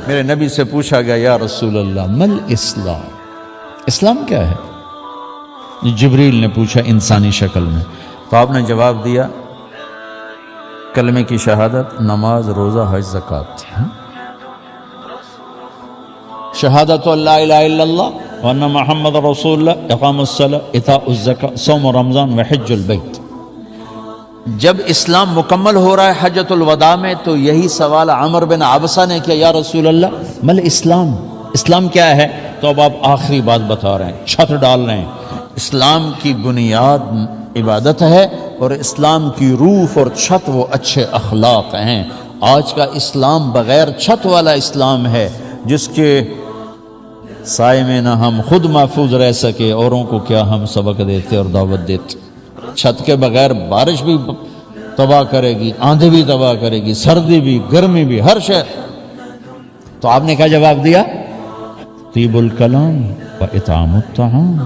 میرے نبی سے پوچھا گیا یا رسول اللہ مل اسلام، اسلام کیا ہے؟ جبریل نے پوچھا انسانی شکل میں، تو آپ نے جواب دیا کلمے کی شہادت، نماز، روزہ، حج، زکوٰۃ۔ شہادت لا الہ الا اللہ وان محمد رسول اللہ، اقام الصلاۃ، ایتاء الزکوٰۃ، صوم رمضان وحج البیت۔ جب اسلام مکمل ہو رہا ہے حجۃ الوداع میں، تو یہی سوال عمر بن عبسہ نے کیا، یا رسول اللہ مل اسلام، اسلام کیا ہے؟ تو اب آپ آخری بات بتا رہے ہیں، چھت ڈال رہے ہیں۔ اسلام کی بنیاد عبادت ہے، اور اسلام کی روح اور چھت وہ اچھے اخلاق ہیں۔ آج کا اسلام بغیر چھت والا اسلام ہے، جس کے سائے میں نہ ہم خود محفوظ رہ سکے، اوروں کو کیا ہم سبق دیتے اور دعوت دیتے۔ چھت کے بغیر بارش بھی تباہ کرے گی، آندھی بھی تباہ کرے گی، سردی بھی، گرمی بھی، ہر شے۔ تو آپ نے کیا جواب دیا؟ طیب الکلام و اطعام الطعام۔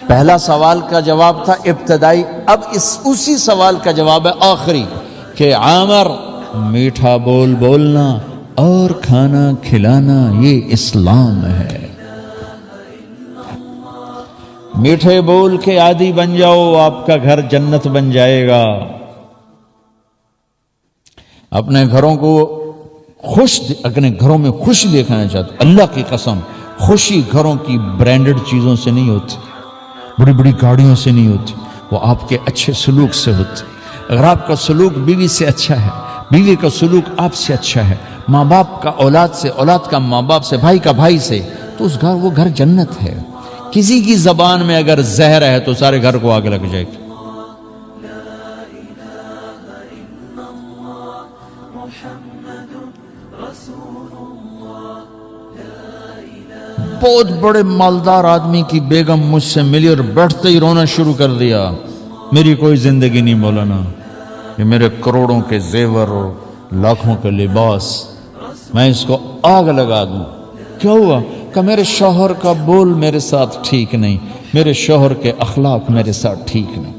پہلا سوال کا جواب تھا ابتدائی، اب اسی سوال کا جواب ہے آخری، کہ عامر میٹھا بول بولنا اور کھانا کھلانا یہ اسلام ہے۔ میٹھے بول کے عادی بن جاؤ، آپ کا گھر جنت بن جائے گا۔ اپنے گھروں میں خوشی دیکھنا چاہتے، اللہ کی قسم خوشی گھروں کی برانڈڈ چیزوں سے نہیں ہوتی، بڑی بڑی گاڑیوں سے نہیں ہوتی، وہ آپ کے اچھے سلوک سے ہوتی۔ اگر آپ کا سلوک بیوی سے اچھا ہے، بیوی کا سلوک آپ سے اچھا ہے، ماں باپ کا اولاد سے، اولاد کا ماں باپ سے، بھائی کا بھائی سے، تو وہ گھر جنت ہے۔ کسی کی زبان میں اگر زہر ہے تو سارے گھر کو آگ لگ جائے گی۔ بہت بڑے مالدار آدمی کی بیگم مجھ سے ملی اور بیٹھتے ہی رونا شروع کر دیا، میری کوئی زندگی نہیں مولانا، یہ میرے کروڑوں کے زیور اور لاکھوں کے لباس، میں اس کو آگ لگا دوں۔ کیا ہوا؟ کہ میرے شوہر کا بول میرے ساتھ ٹھیک نہیں، میرے شوہر کے اخلاق میرے ساتھ ٹھیک نہیں۔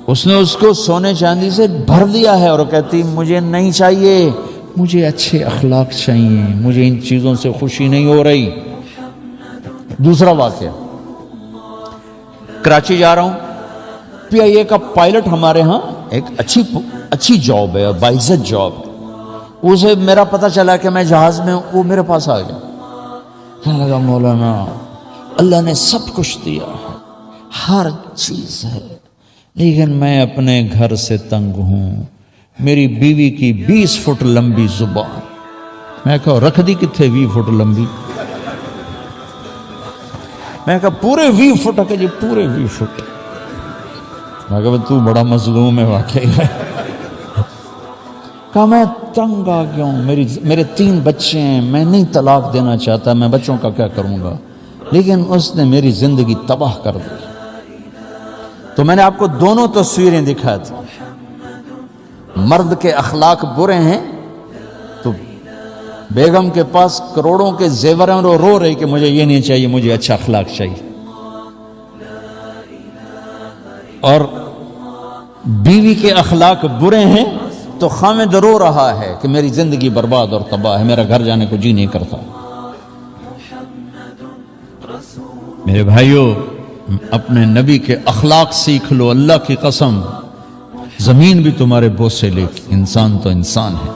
اس نے اس کو سونے چاندی سے بھر دیا ہے، اور کہتی مجھے نہیں چاہیے، مجھے اچھے اخلاق چاہیے، مجھے ان چیزوں سے خوشی نہیں ہو رہی۔ دوسرا واقعہ، کراچی جا رہا ہوں، پی آئی اے کا پائلٹ ہمارے ہاں ایک اچھی جاب ہے، باعزت جاب ہے۔ اسے میرا پتہ چلا کہ میں جہاز میں ہوں، وہ میرے پاس آ گیا، کہنے لگا مولانا اللہ نے سب کچھ دیا ہے، ہر چیز ہے، لیکن میں اپنے گھر سے تنگ ہوں، میری بیوی کی 20 فٹ لمبی زبان۔ میں کہا رکھ دی کتنے 20 فٹ لمبی؟ میں کہا پورے 20 فٹ کہ جی پورے 20 فٹ۔ میں کہا تو بڑا مظلوم ہے واقعی۔ کہا میں تنگ آ گیا ہوں، میرے 3 بچے ہیں، میں نہیں طلاق دینا چاہتا، میں بچوں کا کیا کروں گا، لیکن اس نے میری زندگی تباہ کر دی۔ تو میں نے آپ کو دونوں تصویریں دکھا دی، مرد کے اخلاق برے ہیں تو بیگم کے پاس کروڑوں کے زیور ہیں اور وہ رو رہی کہ مجھے یہ نہیں چاہیے، مجھے اچھا اخلاق چاہیے، اور بیوی کے اخلاق برے ہیں تو خامد رو رہا ہے کہ میری زندگی برباد اور تباہ ہے، میرا گھر جانے کو جی نہیں کرتا۔ میرے بھائیوں، اپنے نبی کے اخلاق سیکھ لو، اللہ کی قسم زمین بھی تمہارے بوجھ سے لے، انسان تو انسان ہے۔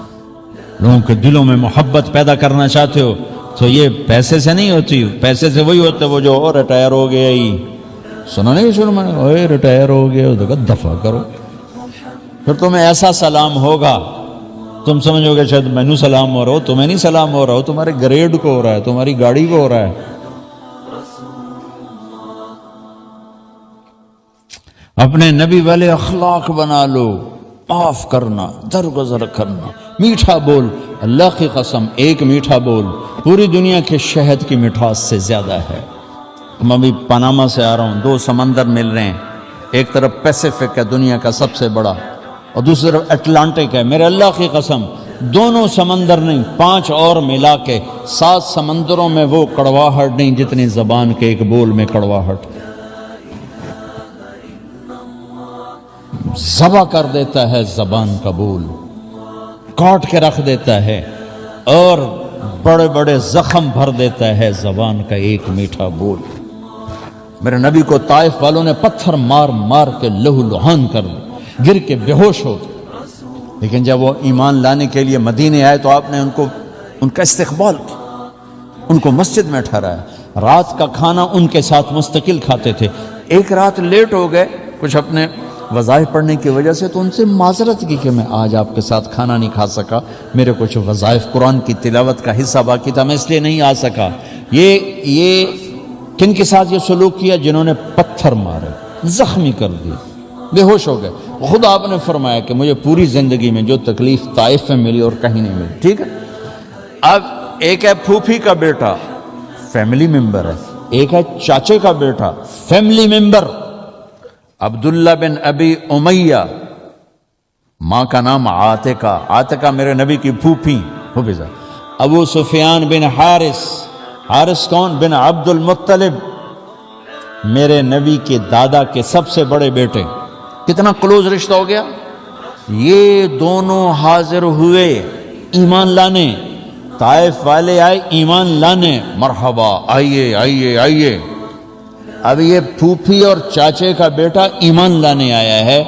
لوگوں کے دلوں میں محبت پیدا کرنا چاہتے ہو تو یہ پیسے سے نہیں ہوتی، پیسے سے وہی ہوتا ہے وہ جو ریٹائر ہو گیا ہی، سنا نہیں شروع میں ریٹائر ہو گیا، دفع کرو، پھر تمہیں ایسا سلام ہوگا تم سمجھو گے شاید مینو سلام ہو رہا ہو، تمہیں نہیں سلام ہو رہا ہو، تمہارے گریڈ کو ہو رہا ہے، تمہاری گاڑی کو ہو رہا ہے۔ اپنے نبی والے اخلاق بنا لو، معاف کرنا، درگزر کرنا، میٹھا بول۔ اللہ کی قسم ایک میٹھا بول پوری دنیا کے شہد کی مٹھاس سے زیادہ ہے۔ میں ابھی پاناما سے آ رہا ہوں، دو سمندر مل رہے ہیں، ایک طرف پیسیفک ہے دنیا کا سب سے بڑا، اور دوسری طرف اٹلانٹک ہے۔ میرے اللہ کی قسم دونوں سمندر نہیں، 5 اور ملا کے 7 سمندروں میں وہ کڑواہٹ نہیں جتنی زبان کے ایک بول میں کڑواہٹ۔ ذبح کر دیتا ہے زبان کا بول، کاٹ کے رکھ دیتا ہے، اور بڑے بڑے زخم بھر دیتا ہے زبان کا ایک میٹھا بول۔ میرے نبی کو طائف والوں نے پتھر مار مار کے لہو لہان کر دیا، گر کے بے ہوش ہو گئے، لیکن جب وہ ایمان لانے کے لیے مدینے آئے تو آپ نے ان کا استقبال کیا، ان کو مسجد میں ٹھہرایا، رات کا کھانا ان کے ساتھ مستقل کھاتے تھے۔ ایک رات لیٹ ہو گئے کچھ اپنے وظائف پڑھنے کی وجہ سے، تو ان سے معذرت کی کہ میں آج آپ کے ساتھ کھانا نہیں کھا سکا، میرے کچھ وظائف قرآن کی تلاوت کا حصہ باقی تھا، میں اس لیے نہیں آ سکا۔ یہ کن کے ساتھ یہ سلوک کیا؟ جنہوں نے پتھر مارے، زخمی کر دی، بے ہوش ہو گئے۔ خود آپ نے فرمایا کہ مجھے پوری زندگی میں جو تکلیف طائف میں ملی اور کہیں نہیں ملی، ٹھیک ہے۔ اب ایک ہے پھوپھی کا بیٹا، فیملی ممبر ہے، ایک ہے چاچے کا بیٹا، فیملی ممبر، عبداللہ بن ابی امیہ، ماں کا نام عاتکہ، عاتکہ میرے نبی کی پھوپھی صاحب، ابو سفیان بن حارث، حارث کون؟ بن عبد المطلب، میرے نبی کے دادا کے سب سے بڑے بیٹے۔ کتنا کلوز رشتہ ہو گیا۔ یہ دونوں حاضر ہوئے ایمان لانے، طائف والے آئے ایمان لانے، مرحبا آئیے آئیے آئیے۔ اب یہ پھوپھی اور چاچے کا بیٹا ایمان لانے آیا ہے،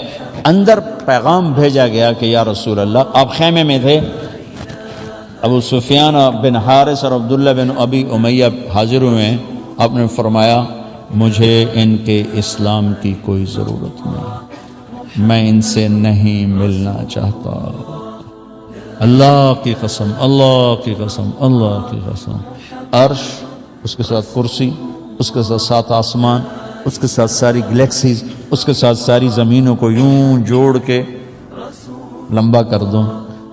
اندر پیغام بھیجا گیا کہ یا رسول اللہ، آپ خیمے میں تھے، ابو سفیان بن حارث اور عبداللہ بن ابی امیہ حاضر ہوئے ہیں، آپ نے فرمایا مجھے ان کے اسلام کی کوئی ضرورت نہیں، میں ان سے نہیں ملنا چاہتا۔ اللہ کی قسم، اللہ کی قسم، اللہ کی قسم، عرش، اس کے ساتھ کرسی، اس کے ساتھ 7 آسمان، اس کے ساتھ ساری گلیکسیز، اس کے ساتھ ساری زمینوں کو یوں جوڑ کے لمبا کر دوں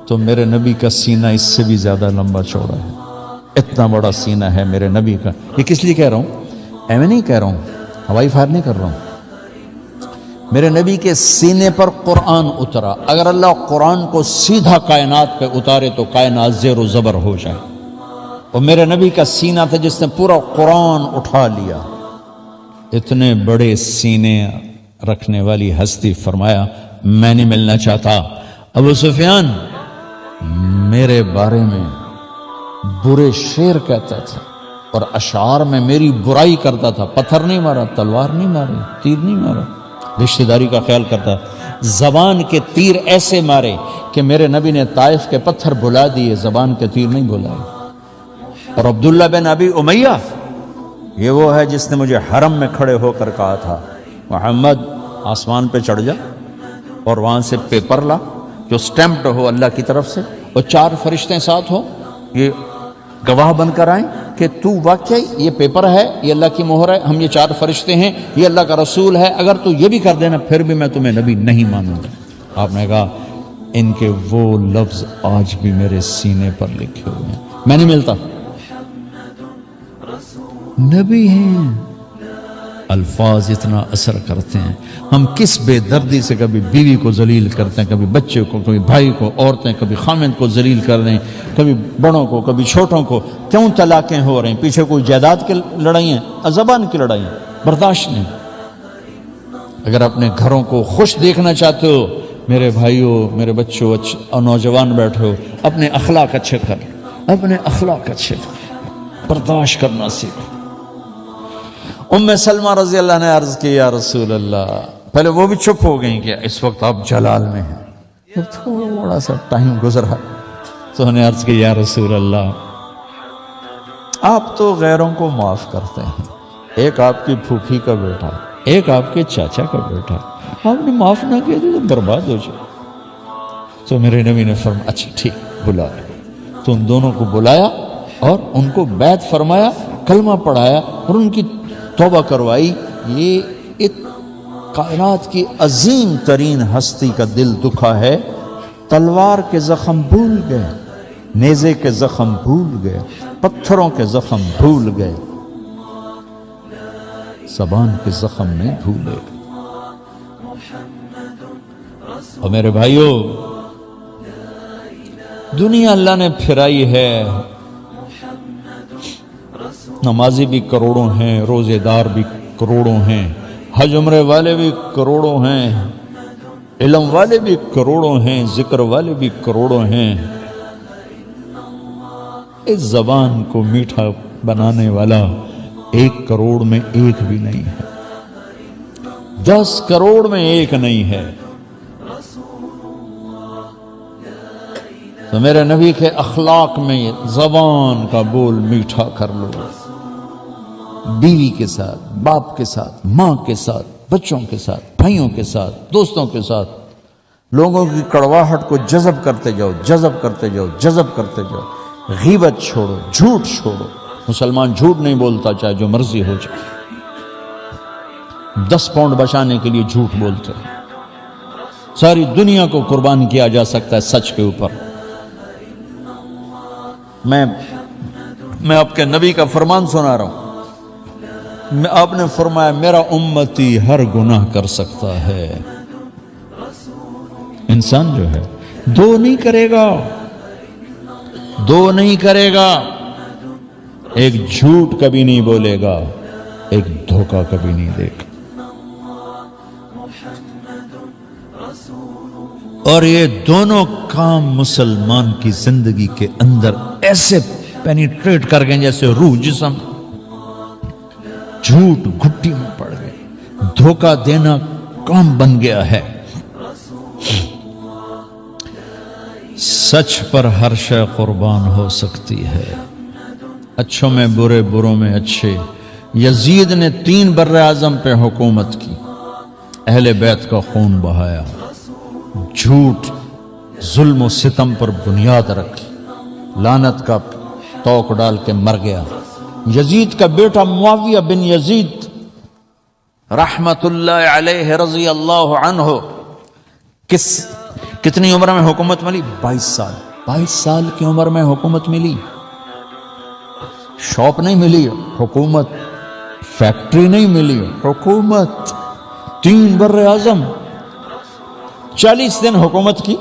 تو میرے نبی کا سینہ اس سے بھی زیادہ لمبا چوڑا ہے۔ اتنا بڑا سینہ ہے میرے نبی کا۔ یہ کس لیے کہہ رہا ہوں؟ ایویں نہیں کہہ رہا ہوں، ہوائی فائر نہیں کر رہا ہوں۔ میرے نبی کے سینے پر قرآن اترا۔ اگر اللہ قرآن کو سیدھا کائنات پہ اتارے تو کائنات زیر و زبر ہو جائے، اور میرے نبی کا سینہ تھا جس نے پورا قرآن اٹھا لیا۔ اتنے بڑے سینے رکھنے والی ہستی فرمایا میں نہیں ملنا چاہتا۔ ابو سفیان میرے بارے میں برے شعر کہتا تھا اور اشعار میں میری برائی کرتا تھا، پتھر نہیں مارا، تلوار نہیں ماری، تیر نہیں مارا، رشتہ داری کا خیال کرتا، زبان کے تیر ایسے مارے کہ میرے نبی نے طائف کے پتھر بلا دیے، زبان کے تیر نہیں بلائے۔ اور عبداللہ بن ابی امیہ یہ وہ ہے جس نے مجھے حرم میں کھڑے ہو کر کہا تھا محمد آسمان پہ چڑھ جا اور وہاں سے پیپر لا جو سٹیمپڈ ہو اللہ کی طرف سے، اور 4 فرشتے ساتھ ہو، یہ گواہ بن کر آئیں کہ تو واقعی یہ پیپر ہے، یہ اللہ کی مہر ہے، ہم یہ 4 فرشتے ہیں، یہ اللہ کا رسول ہے، اگر تو یہ بھی کر دینا پھر بھی میں تمہیں نبی نہیں مانوں گا۔ آپ نے کہا ان کے وہ لفظ آج بھی میرے سینے پر لکھے ہوئے ہیں، میں نہیں ملتا۔ نبی ہیں، الفاظ اتنا اثر کرتے ہیں۔ ہم کس بے دردی سے کبھی بیوی کو ذلیل کرتے ہیں، کبھی بچے کو، کبھی بھائی کو، عورتیں کبھی خامند کو ذلیل کر رہے ہیں، کبھی بڑوں کو، کبھی چھوٹوں کو۔ کیوں طلاقیں ہو رہی ہیں؟ پیچھے کوئی جائیداد کی لڑائی ہیں، زبان کی لڑائی ہیں، برداشت نہیں۔ اگر اپنے گھروں کو خوش دیکھنا چاہتے ہو میرے بھائیوں، میرے بچوں اور نوجوان بیٹھے ہو، اپنے اخلاق اچھے کر، اپنے اخلاق اچھے کر، برداشت کرنا سیکھ۔ ام سلمہ رضی اللہ نے عرض کی یا رسول اللہ، پہلے وہ بھی چپ ہو گئیں کہ اس وقت آپ جلال میں ہیں، جب تھوڑا سا ٹائم گزرا تو انہیں عرض کی یا رسول اللہ آپ تو غیروں کو معاف کرتے ہیں، ایک آپ کی پھوپھی کا بیٹا، ایک آپ کے چاچا کا بیٹا، آپ نے معاف نہ کیا تو برباد ہو جائے۔ تو میرے نبی نے فرمایا اچھا ٹھیک بلا لے. تو ان دونوں کو بلایا اور ان کو بیعت فرمایا، کلمہ پڑھایا اور ان کی توبہ کروائی. یہ ایک کائنات کی عظیم ترین ہستی کا دل دکھا ہے. تلوار کے زخم بھول گئے، نیزے کے زخم بھول گئے، پتھروں کے زخم بھول گئے، زبان کے زخم نہیں بھولے. اور میرے بھائیوں، دنیا اللہ نے پھرائی ہے. نمازی بھی کروڑوں ہیں، روزے دار بھی کروڑوں ہیں، حج عمرے والے بھی کروڑوں ہیں، علم والے بھی کروڑوں ہیں، ذکر والے بھی کروڑوں ہیں. اس زبان کو میٹھا بنانے والا 1 کروڑ میں ایک بھی نہیں ہے، 10 کروڑ میں ایک نہیں ہے. تو میرے نبی کے اخلاق میں زبان کا بول میٹھا کر لو. بیوی کے ساتھ، باپ کے ساتھ، ماں کے ساتھ، بچوں کے ساتھ، بھائیوں کے ساتھ، دوستوں کے ساتھ لوگوں کی کڑواہٹ کو جذب کرتے جاؤ، جذب کرتے جاؤ، جذب کرتے جاؤ. غیبت چھوڑو، جھوٹ چھوڑو. مسلمان جھوٹ نہیں بولتا چاہے جو مرضی ہو جائے. 10 پاؤنڈ بچانے کے لیے جھوٹ بولتے ہیں. ساری دنیا کو قربان کیا جا سکتا ہے سچ کے اوپر. میں آپ کے نبی کا فرمان سنا رہا ہوں. آپ نے فرمایا میرا امتی ہر گناہ کر سکتا ہے. انسان جو ہے 2 نہیں کرے گا، 2 نہیں کرے گا. ایک جھوٹ کبھی نہیں بولے گا، ایک دھوکہ کبھی نہیں دے گا. اور یہ دونوں کام مسلمان کی زندگی کے اندر ایسے پینیٹریٹ کر گئے جیسے روح جسم. جھوٹ گھٹی میں پڑ گئے، دھوکہ دینا کام بن گیا ہے. سچ پر ہر شے قربان ہو سکتی ہے. اچھوں میں برے، بروں میں اچھے. یزید نے 3 بر اعظم پہ حکومت کی، اہل بیت کا خون بہایا، جھوٹ، ظلم و ستم پر بنیاد رکھی، لعنت کا توق ڈال کے مر گیا. یزید کا بیٹا معاویہ بن یزید رحمت اللہ علیہ رضی اللہ عنہ کتنی عمر میں حکومت ملی؟ 22 سال. 22 سال کی عمر میں حکومت ملی. شاپ نہیں ملی، حکومت. فیکٹری نہیں ملی، حکومت. 3 بر اعظم. 40 دن حکومت کی.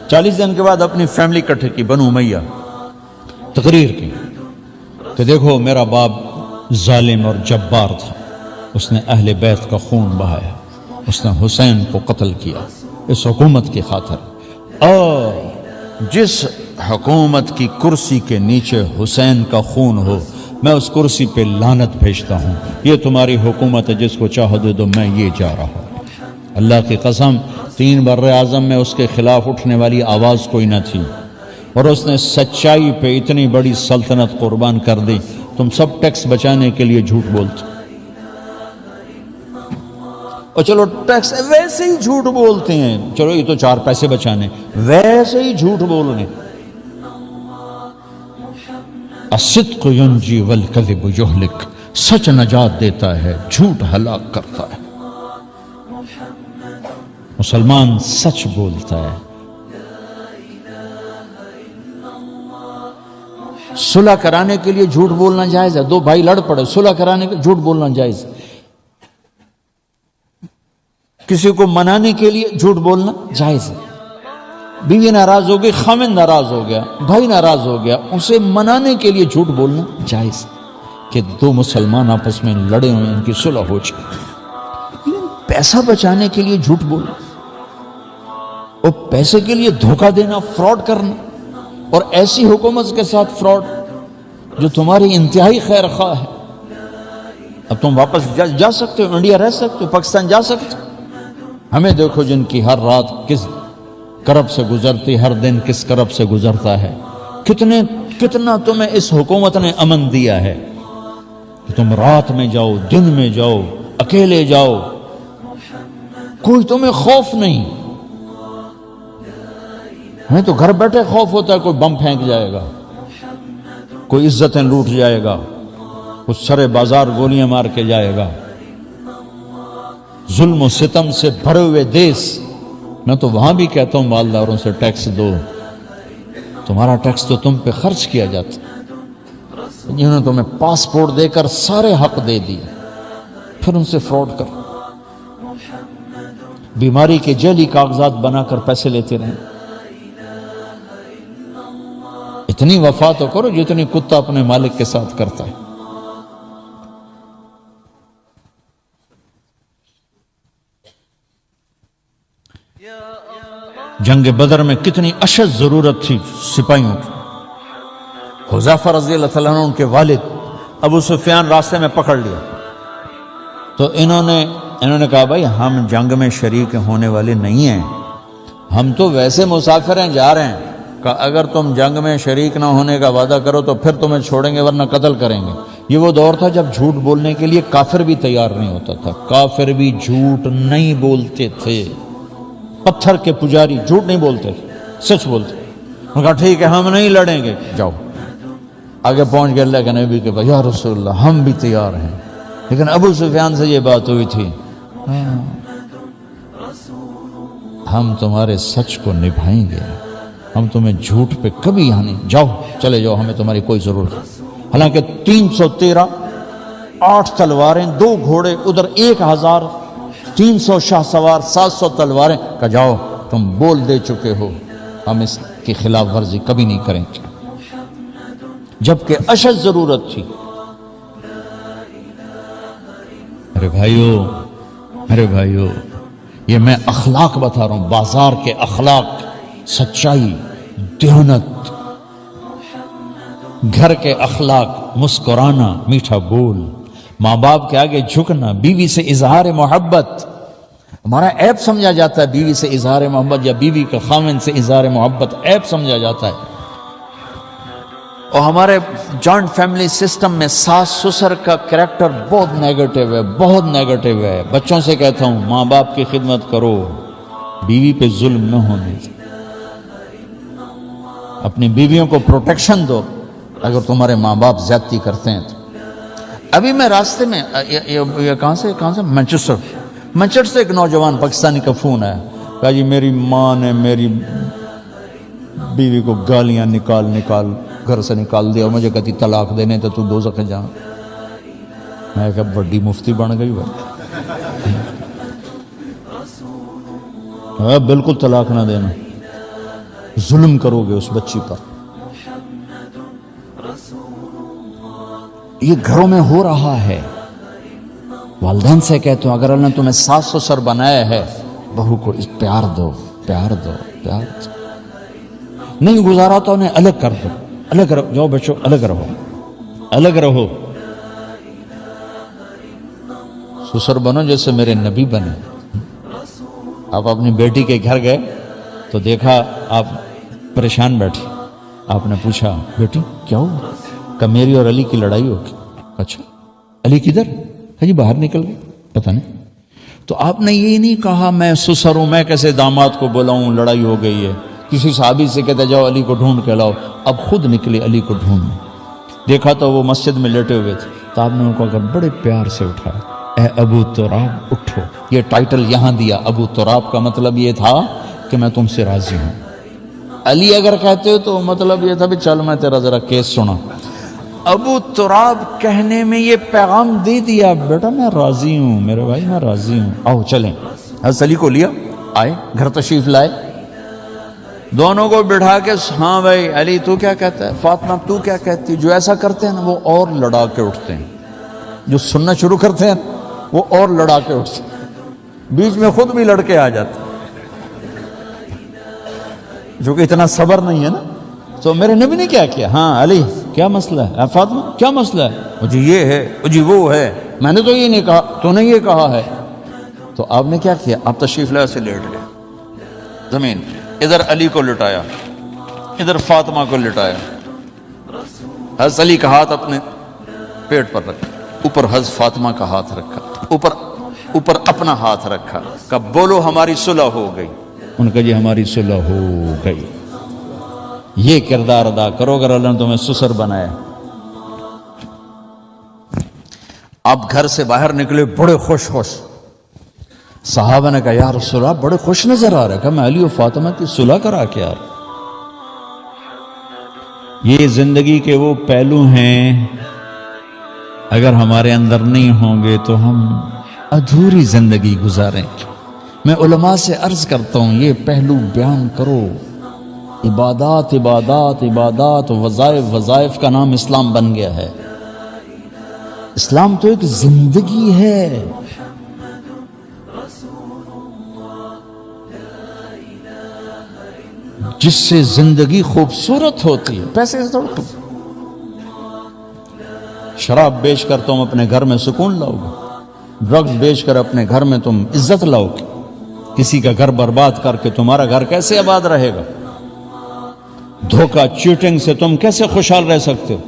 40 دن کے بعد اپنی فیملی اکٹھے کی، بنو امیہ. تقریر کی کہ دیکھو میرا باپ ظالم اور جبار تھا، اس نے اہل بیت کا خون بہایا، اس نے حسین کو قتل کیا اس حکومت کی خاطر. اور جس حکومت کی کرسی کے نیچے حسین کا خون ہو، میں اس کرسی پہ لعنت بھیجتا ہوں. یہ تمہاری حکومت ہے، جس کو چاہو دے دو، میں یہ جا رہا ہوں. اللہ کی قسم 3 بر اعظم میں اس کے خلاف اٹھنے والی آواز کوئی نہ تھی، اور اس نے سچائی پہ اتنی بڑی سلطنت قربان کر دی. تم سب ٹیکس بچانے کے لیے جھوٹ بولتے، اور چلو ٹیکس ویسے ہی جھوٹ بولتے ہیں، چلو یہ تو 4 پیسے بچانے، ویسے ہی جھوٹ بولنے. الصدق ینجی والکذب یہلک. سچ نجات دیتا ہے، جھوٹ ہلاک کرتا ہے. مسلمان سچ بولتا ہے. صلح کرانے کے لیے جھوٹ بولنا جائز ہے. 2 بھائی لڑ پڑے، صلح کرانے کے جھوٹ بولنا جائز ہے. کسی کو منانے کے لیے جھوٹ بولنا جائز ہے. بیوی ناراض ہو گئی، خامن ناراض ہو گیا، بھائی ناراض ہو گیا، اسے منانے کے لیے جھوٹ بولنا جائز ہے کہ 2 مسلمان آپس میں لڑے ہوئے، ان کی صلح ہو جائے. لیکن پیسہ بچانے کے لیے جھوٹ بولنا، اور پیسے کے لیے دھوکہ دینا، فراڈ کرنا، اور ایسی حکومت کے ساتھ فراڈ جو تمہاری انتہائی خیر خواہ ہے. اب تم واپس جا سکتے ہو، انڈیا رہ سکتے ہو، پاکستان جا سکتے ہو. ہمیں دیکھو جن کی ہر رات کس کرب سے گزرتی، ہر دن کس کرب سے گزرتا ہے. کتنا تمہیں اس حکومت نے امن دیا ہے کہ تم رات میں جاؤ، دن میں جاؤ، اکیلے جاؤ، کوئی تمہیں خوف نہیں. ہمیں تو گھر بیٹھے خوف ہوتا ہے کوئی بم پھینک جائے گا، کوئی عزتیں لوٹ جائے گا، کچھ سرے بازار گولیاں مار کے جائے گا، ظلم و ستم سے بھرے ہوئے دیس۔ میں تو وہاں بھی کہتا ہوں مالداروں سے ٹیکس دو، تمہارا ٹیکس تو تم پہ خرچ کیا جاتا، جنہوں نے تمہیں پاسپورٹ دے کر سارے حق دے دیے، پھر ان سے فراڈ کر، بیماری کے جعلی کاغذات بنا کر پیسے لیتے رہیں۔ اتنی وفا تو کرو جتنی کتا اپنے مالک کے ساتھ کرتا ہے۔ جنگ بدر میں کتنی اشد ضرورت تھی سپاہیوں کی۔ حذیفہ رضی اللہ تعالیٰ عنہ ان کے والد ابو سفیان راستے میں پکڑ لیا، تو انہوں نے کہا بھائی ہم جنگ میں شریک ہونے والے نہیں ہیں، ہم تو ویسے مسافر ہیں جا رہے ہیں، کہ اگر تم جنگ میں شریک نہ ہونے کا وعدہ کرو تو پھر تمہیں چھوڑیں گے ورنہ قتل کریں گے۔ یہ وہ دور تھا جب جھوٹ بولنے کے لیے کافر بھی تیار نہیں ہوتا تھا، کافر بھی جھوٹ نہیں بولتے تھے، پتھر کے پجاری جھوٹ نہیں بولتے تھے، سچ بولتے۔ انہوں نے کہا ٹھیک ہے ہم نہیں لڑیں گے، جاؤ۔ آگے پہنچ گئے اللہ کے نبی کے پاس، یا رسول اللہ ہم بھی تیار ہیں، لیکن ابو سفیان سے یہ بات ہوئی تھی، ہم تمہارے سچ کو نبھائیں گے، ہم تمہیں جھوٹ پہ کبھی یہاں نہیں، جاؤ چلے جاؤ، ہمیں تمہاری کوئی ضرورت نہیں۔ حالانکہ 313 8 تلواریں، 2 گھوڑے، ادھر 1000 300 شاہ سوار، 700 تلواریں، کہ جاؤ تم بول دے چکے ہو، ہم اس کی خلاف ورزی کبھی نہیں کریں گے، جبکہ اشد ضرورت تھی۔ میرے بھائیو یہ میں اخلاق بتا رہا ہوں، بازار کے اخلاق، سچائی، دیانت، گھر کے اخلاق، مسکرانا، میٹھا بول، ماں باپ کے آگے جھکنا، بیوی سے اظہار محبت۔ ہمارا عیب سمجھا جاتا ہے بیوی سے اظہار محبت، یا بیوی کا خاوند سے اظہار محبت عیب سمجھا جاتا ہے۔ اور ہمارے جوائنٹ فیملی سسٹم میں ساس سسر کا کریکٹر بہت نیگیٹو ہے، بہت نیگیٹو ہے۔ بچوں سے کہتا ہوں ماں باپ کی خدمت کرو، بیوی پہ ظلم نہ ہونے دو، اپنی بیویوں کو پروٹیکشن دو اگر تمہارے ماں باپ زیادتی کرتے ہیں تو۔ ابھی میں راستے میں یہ کہاں سے مینچسٹر سے ایک نوجوان پاکستانی کا فون آیا، کہا جی میری ماں نے میری بیوی کو گالیاں نکال گھر سے نکال دیا، اور مجھے کہتی طلاق دینے تو دوزخ جا۔ میں کہا بڑی مفتی بن گئی بھائی، بالکل طلاق نہ دینا، ظلم کرو گے اس بچی پر۔ یہ گھروں میں ہو رہا ہے۔ والدین سے کہتے ہوں اگر اللہ نے تمہیں ساس سسر بنایا ہے، بہو کو پیار دو، نہیں گزارا تو انہیں الگ کر دو، الگ رہو، جاؤ بچوں الگ رہو۔ سسر بنو جیسے میرے نبی بنے۔ آپ اپنی بیٹی کے گھر گئے تو دیکھا آپ پریشان بیٹھی، آپ نے پوچھا بیٹی کیا ہوا؟ کہ میری اور علی کی لڑائی ہوگی۔ اچھا علی کدھر؟ کہ جی باہر نکل گئے، پتہ نہیں۔ تو آپ نے یہ نہیں کہا میں سسر ہوں، میں کیسے داماد کو بلاؤں، لڑائی ہو گئی ہے۔ کسی صحابی سے کہتے جاؤ علی کو ڈھونڈ کے لاؤ، اب خود نکلے علی کو ڈھونڈنے۔ دیکھا تو وہ مسجد میں لیٹے ہوئے تھے، تو آپ نے ان کو اگر بڑے پیار سے اٹھایا، اے ابو تراب اٹھو۔ یہ ٹائٹل یہاں دیا، ابو تراب کا مطلب یہ تھا کہ میں تم سے راضی ہوں۔ علی اگر کہتے ہو تو مطلب یہ تھا بھی چل میں تیرا ذرا کیس سنا۔ ابو تراب کہنے میں یہ پیغام دے دیا بیٹا میں راضی ہوں، میرے بھائی میں راضی ہوں، آؤ چلیں۔ حضرت علی کو لیا، آئے گھر تشریف لائے، دونوں کو بٹھا کے ہاں بھائی علی تو کیا کہتا ہے، فاطمہ تو کیا کہتی ہے۔ جو ایسا کرتے ہیں نا وہ اور لڑا کے اٹھتے ہیں، جو سننا شروع کرتے ہیں وہ اور لڑا کے اٹھتے ہیں، بیچ میں خود بھی لڑکے آ جاتے ہیں، جو کہ اتنا صبر نہیں ہے نا۔ تو میرے نبی نے کیا کیا، ہاں علی کیا مسئلہ ہے، فاطمہ کیا مسئلہ ہے، جی یہ ہے، جی وہ ہے، میں نے تو یہ نہیں کہا، تو نے یہ کہا ہے۔ تو آپ نے کیا کیا، آپ تشریف لائے سے لیٹ گئے زمین، ادھر علی کو لٹایا، ادھر فاطمہ کو لٹایا، حضرت علی کا ہاتھ اپنے پیٹ پر رکھا، اوپر حضرت فاطمہ کا ہاتھ رکھا، اوپر اپنا ہاتھ رکھا، کہ بولو ہماری صلح ہو گئی۔ ان کا جی ہماری صلح ہو گئی۔ یہ کردار ادا کرو اگر اللہ نے تمہیں سسر بنایا۔ آپ گھر سے باہر نکلے بڑے خوش صحابہ نے کہا یا رسول اللہ بڑے خوش نظر آ رہا ہے، کہ میں علی و فاطمہ کی صلح کرا کے آ رہا۔ یہ زندگی کے وہ پہلو ہیں اگر ہمارے اندر نہیں ہوں گے تو ہم ادھوری زندگی گزاریں گے۔ میں علماء سے عرض کرتا ہوں یہ پہلو بیان کرو، عبادات عبادات عبادات، وظائف وظائف کا نام اسلام بن گیا ہے۔ اسلام تو ایک زندگی ہے۔ جس سے زندگی خوبصورت ہوتی ہے، پیسے سے تھوڑا۔ شراب بیچ کر تم اپنے گھر میں سکون لاؤ گے، ڈرگز بیچ کر اپنے گھر میں تم عزت لاؤ گے، کسی کا گھر برباد کر کے تمہارا گھر کیسے آباد رہے گا؟ دھوکہ چیٹنگ سے تم کیسے خوشحال رہ سکتے ہو؟